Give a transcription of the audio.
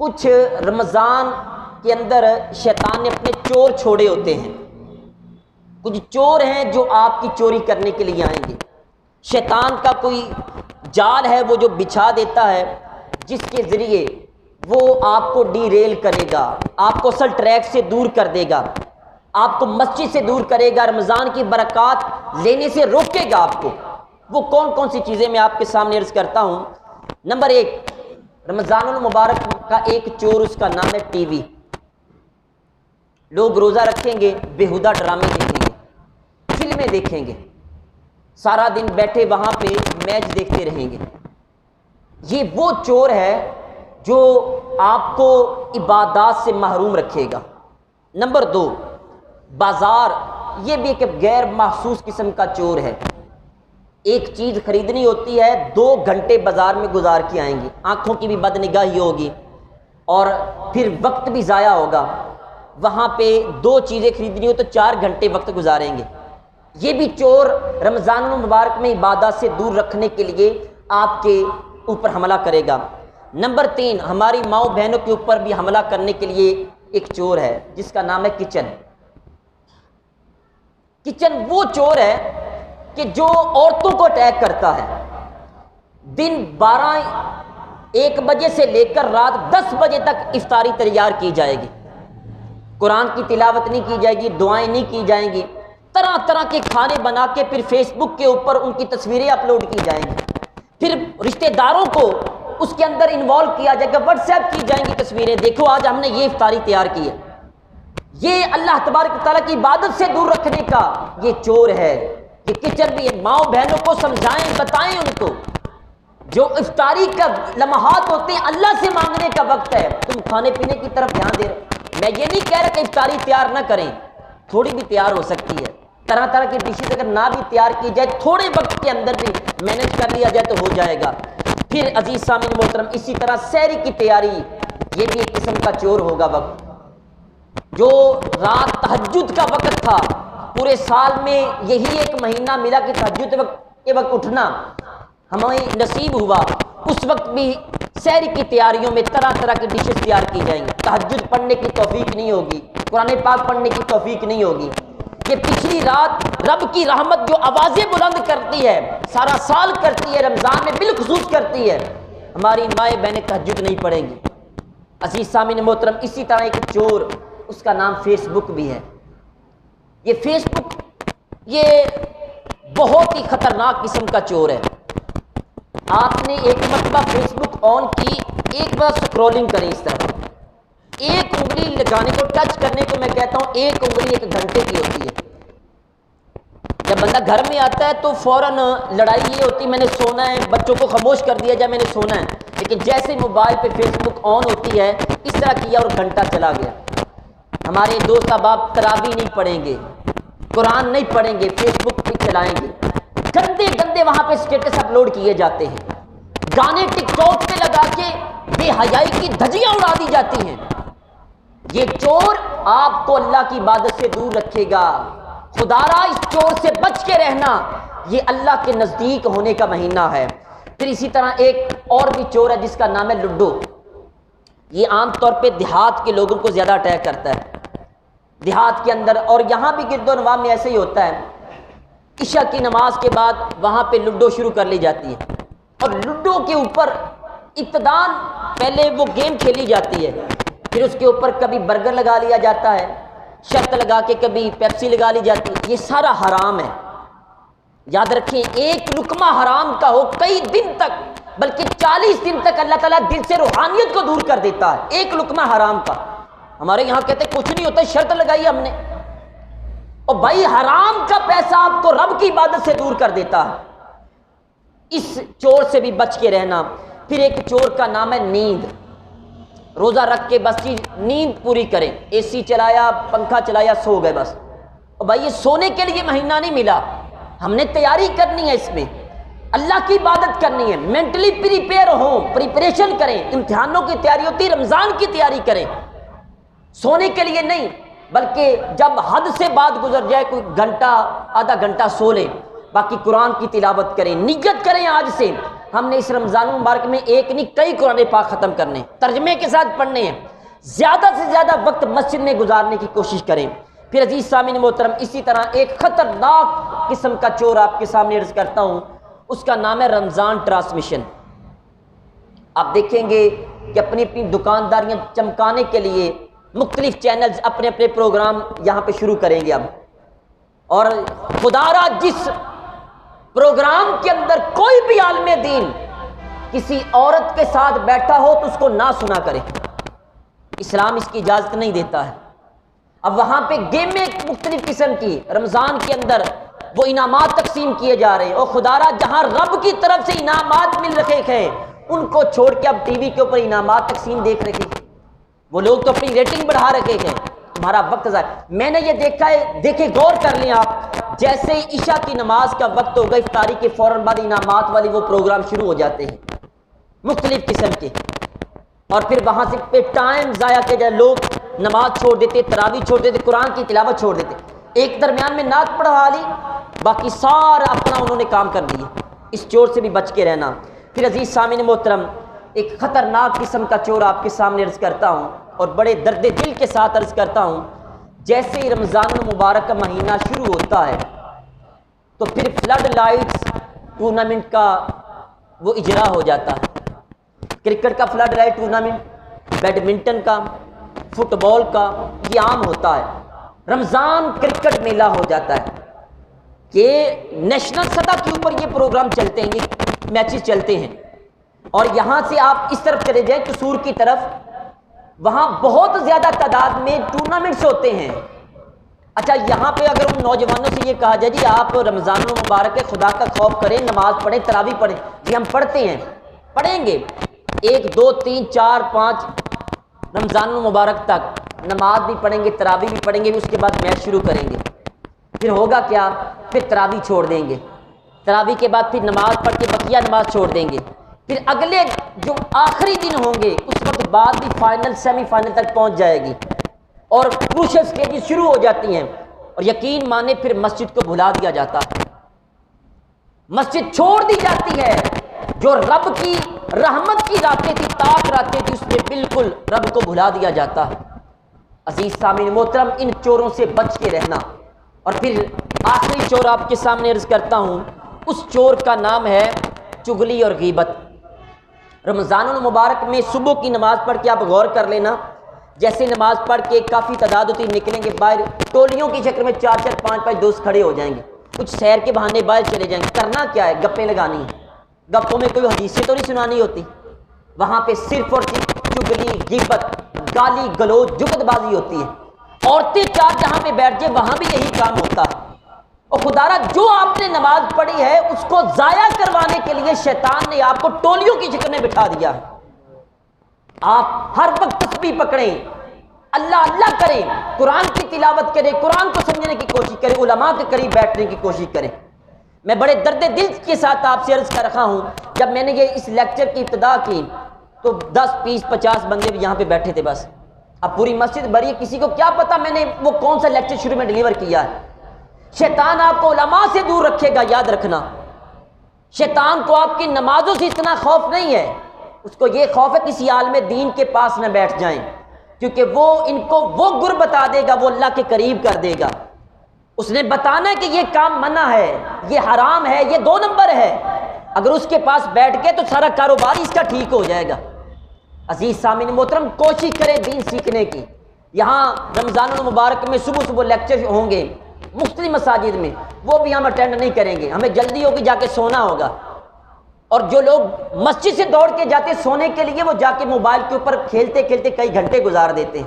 کچھ رمضان کے اندر شیطان نے اپنے چور چھوڑے ہوتے ہیں. کچھ چور ہیں جو آپ کی چوری کرنے کے لیے آئیں گے. شیطان کا کوئی جال ہے وہ جو بچھا دیتا ہے جس کے ذریعے وہ آپ کو ڈی ریل کرے گا، آپ کو اصل ٹریک سے دور کر دے گا، آپ کو مسجد سے دور کرے گا، رمضان کی برکات لینے سے روکے گا آپ کو. وہ کون کون سی چیزیں میں آپ کے سامنے عرض کرتا ہوں. نمبر 1، رمضان المبارک کا ایک چور، اس کا نام ہے ٹی وی. لوگ روزہ رکھیں گے، بیہودہ ڈرامے دیکھیں گے، فلمیں دیکھیں گے، سارا دن بیٹھے وہاں پہ میچ دیکھتے رہیں گے. یہ وہ چور ہے جو آپ کو عبادات سے محروم رکھے گا. نمبر 2، بازار. یہ بھی ایک غیر محسوس قسم کا چور ہے. ایک چیز خریدنی ہوتی ہے، 2 گھنٹے بازار میں گزار کے آئیں گے، آنکھوں کی بھی بدنگاہی ہوگی اور پھر وقت بھی ضائع ہوگا. وہاں پہ 2 چیزیں خریدنی ہو تو 4 گھنٹے وقت گزاریں گے. یہ بھی چور رمضان المبارک میں عبادات سے دور رکھنے کے لیے آپ کے اوپر حملہ کرے گا. نمبر 3، ہماری ماؤں بہنوں کے اوپر بھی حملہ کرنے کے لیے ایک چور ہے جس کا نام ہے کچن. کچن وہ چور ہے کہ جو عورتوں کو اٹیک کرتا ہے. دن 12-1 بجے سے لے کر رات 10 بجے تک افطاری تیار کی جائے گی، قرآن کی تلاوت نہیں کی جائے گی، دعائیں نہیں کی جائیں گی، طرح طرح کے کھانے بنا کے پھر فیس بک کے اوپر ان کی تصویریں اپلوڈ کی جائیں گی. پھر رشتہ داروں کو اس کے اندر انوالو کیا جائے گا، واٹس ایپ کی جائیں گی تصویریں، دیکھو آج ہم نے یہ افطاری تیار کی ہے. یہ اللہ تبارک تعالیٰ کی عبادت سے دور رکھنے کا یہ چور ہے. یہ کچن بھی ہے. ماؤں بہنوں کو سمجھائیں، بتائیں ان کو جو افطاری کا لمحات ہوتے ہیں اللہ سے مانگنے کا وقت ہے، تم کھانے پینے کی طرف دھیان دے رہے. میں یہ نہیں کہہ رہا کہ افطاری تیار نہ کریں، تھوڑی بھی تیار ہو سکتی ہے. طرح طرح کی ڈشز اگر نہ بھی تیار کی جائے، تھوڑے وقت کے اندر بھی مینج کر لیا جائے تو ہو جائے گا. پھر عزیز سامعین محترم، اسی طرح سحری کی تیاری، یہ بھی ایک قسم کا چور ہوگا. وقت جو رات تہجد کا وقت تھا، پورے سال میں یہی ایک مہینہ ملا کہ تہجد کے وقت اٹھنا ہمیں نصیب ہوا، اس وقت بھی سحر کی تیاریوں میں طرح طرح کی ڈشز تیار کی جائیں گی. تہجد پڑھنے کی توفیق نہیں ہوگی، قرآن پاک پڑھنے کی توفیق نہیں ہوگی. یہ پچھلی رات رب کی رحمت جو آوازیں بلند کرتی ہے، سارا سال کرتی ہے، رمضان میں بالخصوص کرتی ہے، ہماری مائیں بہنیں تہجد نہیں پڑھیں گی. عزیز سامعین محترم، اسی طرح ایک چور، اس کا نام فیس بک بھی ہے. یہ فیس بک یہ بہت ہی خطرناک قسم کا چور ہے. آپ نے ایک مرتبہ فیس بک آن کی، ایک بار سکرولنگ کریں اس طرح، ایک انگلی لگانے کو، ٹچ کرنے کو میں کہتا ہوں 1 انگلی 1 گھنٹے کی ہوتی ہے. جب بندہ گھر میں آتا ہے تو فوراً لڑائی یہ ہوتی ہے میں نے سونا ہے، بچوں کو خاموش کر دیا جائے میں نے سونا ہے. لیکن جیسے موبائل پہ فیس بک آن ہوتی ہے اس طرح کیا اور گھنٹہ چلا گیا. ہمارے دوست احباب تراویح نہیں پڑھیں گے، قرآن نہیں پڑھیں گے، فیس بک پہ چلائیں گے، گندے گندے وہاں پہ اسٹیٹس اپلوڈ کیے جاتے ہیں، گانے ٹک ٹاک پہ لگا کے بے حیائی کی دھجیاں اڑا دی جاتی ہیں. یہ چور آپ کو اللہ کی عبادت سے دور رکھے گا. خدا را اس چور سے بچ کے رہنا، یہ اللہ کے نزدیک ہونے کا مہینہ ہے. پھر اسی طرح ایک اور بھی چور ہے جس کا نام ہے لڈو. یہ عام طور پہ دیہات کے لوگوں کو زیادہ اٹیک کرتا ہے، دیہات کے اندر، اور یہاں بھی گرد و نواح میں ایسے ہی ہوتا ہے. عشاء کی نماز کے بعد وہاں پہ لڈو شروع کر لی جاتی ہے، اور لڈو کے اوپر ابتداً پہلے وہ گیم کھیلی جاتی ہے، پھر اس کے اوپر کبھی برگر لگا لیا جاتا ہے، شرط لگا کے کبھی پیپسی لگا لی جاتی ہے. یہ سارا حرام ہے. یاد رکھیں، ایک لقمہ حرام کا ہو کئی دن تک، بلکہ 40 دن تک اللہ تعالیٰ دل سے روحانیت کو دور کر دیتا ہے. ایک لقمہ حرام کا. ہمارے یہاں کہتے ہیں کچھ نہیں ہوتا، شرط لگائی ہم نے. اور بھائی حرام کا پیسہ آپ کو رب کی عبادت سے دور کر دیتا ہے. اس چور سے بھی بچ کے رہنا. پھر ایک چور کا نام ہے نیند. روزہ رکھ کے بس نیند پوری کریں، اے سی چلایا، پنکھا چلایا، سو گئے بس. اور بھائی یہ سونے کے لیے مہینہ نہیں ملا، ہم نے تیاری کرنی ہے، اس میں اللہ کی عبادت کرنی ہے. مینٹلی پریپیئر ہوں، پریپریشن کریں. امتحانوں کی تیاری ہوتی ہے، رمضان کی تیاری کریں، سونے کے لیے نہیں. بلکہ جب حد سے بات گزر جائے کوئی گھنٹہ آدھا گھنٹہ سو لیں، باقی قرآن کی تلاوت کریں. نیت کریں آج سے ہم نے اس رمضان المبارک میں ایک نہیں کئی قرآن پاک ختم کرنے، ترجمے کے ساتھ پڑھنے ہیں، زیادہ سے زیادہ وقت مسجد میں گزارنے کی کوشش کریں۔ پھر عزیز سامعین محترم، اسی طرح ایک خطرناک قسم کا چور آپ کے سامنے عرض کرتا ہوں، اس کا نام ہے رمضان ٹرانسمیشن۔ آپ دیکھیں گے کہ اپنی اپنی دکانداریاں چمکانے کے لیے مختلف چینلز اپنے اپنے پروگرام یہاں پہ شروع کریں گے اب، اور خدا را جس پروگرام کے اندر کوئی بھی عالم دین کسی عورت کے ساتھ بیٹھا ہو تو اس کو نہ سنا کرے، اسلام اس کی اجازت نہیں دیتا ہے۔ اب وہاں پہ گیمیں مختلف قسم کی رمضان کے اندر وہ انعامات تقسیم کیے جا رہے ہیں، اور خدا را جہاں رب کی طرف سے انعامات مل رہے ہیں ان کو چھوڑ کے اب ٹی وی کے اوپر انعامات تقسیم دیکھ رہے ہیں۔ وہ لوگ تو اپنی ریٹنگ بڑھا رکھے ہیں، تمہارا وقت ضائع۔ میں نے یہ دیکھا ہے، دیکھیں غور کر لیں آپ، جیسے ہی عشاء کی نماز کا وقت ہوگا افطاری کے فوراً بعد انعامات والی وہ پروگرام شروع ہو جاتے ہیں مختلف قسم کے، اور پھر وہاں سے پہ ٹائم ضائع کیا جائے، لوگ نماز چھوڑ دیتے، تراویح چھوڑ دیتے، قرآن کی تلاوت چھوڑ دیتے، ایک درمیان میں نعت پڑھا لی، باقی سارا اپنا انہوں نے کام کر دیا۔ اس چور سے بھی بچ کے رہنا۔ پھر عزیز سامعین محترم، ایک خطرناک قسم کا چور آپ کے سامنے عرض کرتا ہوں، اور بڑے درد دل کے ساتھ عرض کرتا ہوں، جیسے ہی رمضان المبارک کا مہینہ شروع ہوتا ہے تو پھر فلڈ لائٹس ٹورنامنٹ کا وہ اجرا ہو جاتا ہے۔ کرکٹ کا فلڈ لائٹ ٹورنامنٹ، بیڈمنٹن کا، فٹ بال کا، یہ عام ہوتا ہے۔ رمضان کرکٹ میلہ ہو جاتا ہے کہ نیشنل سطح کے اوپر یہ پروگرام چلتے ہیں، یہ میچز چلتے ہیں، اور یہاں سے آپ اس طرف چلے جائیں قصور کی طرف، وہاں بہت زیادہ تعداد میں ٹورنامنٹس ہوتے ہیں۔ اچھا، یہاں پہ اگر ان نوجوانوں سے یہ کہا جائے جی آپ رمضان المبارک کے خدا کا خوف کریں، نماز پڑھیں، تراویح پڑھیں، جی ہم پڑھتے ہیں، پڑھیں گے 1 2 3 4 5 رمضان المبارک تک نماز بھی پڑھیں گے، تراویح بھی پڑھیں گے، اس کے بعد میچ شروع کریں گے، پھر ہوگا کیا؟ پھر تراویح چھوڑ دیں گے، تراویح کے بعد پھر نماز پڑھ کے بقیہ نماز چھوڑ دیں گے، پھر اگلے جو آخری دن ہوں گے اس وقت بعد بھی فائنل سیمی فائنل تک پہنچ جائے گی، اور کروشل سٹیجز شروع ہو جاتی ہیں، اور یقین مانے پھر مسجد کو بھلا دیا جاتا ہے، مسجد چھوڑ دی جاتی ہے۔ جو رب کی رحمت کی راتیں تھی، طاق راتیں تھی، اس میں بالکل رب کو بھلا دیا جاتا ہے۔ عزیز سامعین محترم، ان چوروں سے بچ کے رہنا۔ اور پھر آخری چور آپ کے سامنے عرض کرتا ہوں، اس چور کا نام ہے چغلی اور غیبت۔ رمضان المبارک میں صبح کی نماز پڑھ کے آپ غور کر لینا، جیسے نماز پڑھ کے کافی تعداد ہوتی نکلیں گے باہر، ٹولیوں کی شکل میں 4 4 5 5 دوست کھڑے ہو جائیں گے، کچھ سیر کے بہانے باہر چلے جائیں گے، کرنا کیا ہے؟ گپیں لگانی ہیں۔ گپوں میں کوئی حدیثیں تو نہیں سنانی ہوتی، وہاں پہ صرف اور صرف چغلی، غیبت، گالی گلوچ، جگت بازی ہوتی ہے۔ عورتیں 4 جہاں پہ بیٹھ جائیں وہاں بھی یہی کام ہوتا ہے۔ اور خدارا جو آپ نے نماز پڑھی ہے اس کو ضائع کروانے کے لیے شیطان نے آپ کو ٹولیوں کی شکل میں بٹھا دیا ہے۔ آپ ہر وقت تسبیح پکڑیں، اللہ اللہ کریں، قرآن کی تلاوت کریں، قرآن کو سمجھنے کی کوشش کریں، علماء کے قریب بیٹھنے کی کوشش کریں۔ میں بڑے درد دل کے ساتھ آپ سے عرض کر رہا ہوں، جب میں نے یہ اس لیکچر کی ابتدا کی تو 10 20 50 بندے بھی یہاں پہ بیٹھے تھے بس، اب پوری مسجد بھری ہے، کسی کو کیا پتا میں نے وہ کون سا لیکچر شروع میں ڈیلیور کیا ہے۔ شیطان آپ کو علماء سے دور رکھے گا، یاد رکھنا۔ شیطان کو آپ کی نمازوں سے اتنا خوف نہیں ہے، اس کو یہ خوف ہے کسی عالم دین کے پاس نہ بیٹھ جائیں، کیونکہ وہ ان کو وہ گر بتا دے گا، وہ اللہ کے قریب کر دے گا۔ اس نے بتانا ہے کہ یہ کام منع ہے، یہ حرام ہے، یہ 2 نمبر ہے، اگر اس کے پاس بیٹھ گئے تو سارا کاروبار اس کا ٹھیک ہو جائے گا۔ عزیز سامعین محترم، کوشش کریں دین سیکھنے کی۔ یہاں رمضان المبارک میں صبح صبح لیکچر ہوں گے مختلف مساجد میں، وہ بھی ہم اٹینڈ نہیں کریں گے، ہمیں جلدی ہوگی، جا کے سونا ہوگا۔ اور جو لوگ مسجد سے دوڑ کے جاتے سونے کے لیے، وہ جا کے موبائل کے اوپر کھیلتے کھیلتے کئی گھنٹے گزار دیتے ہیں۔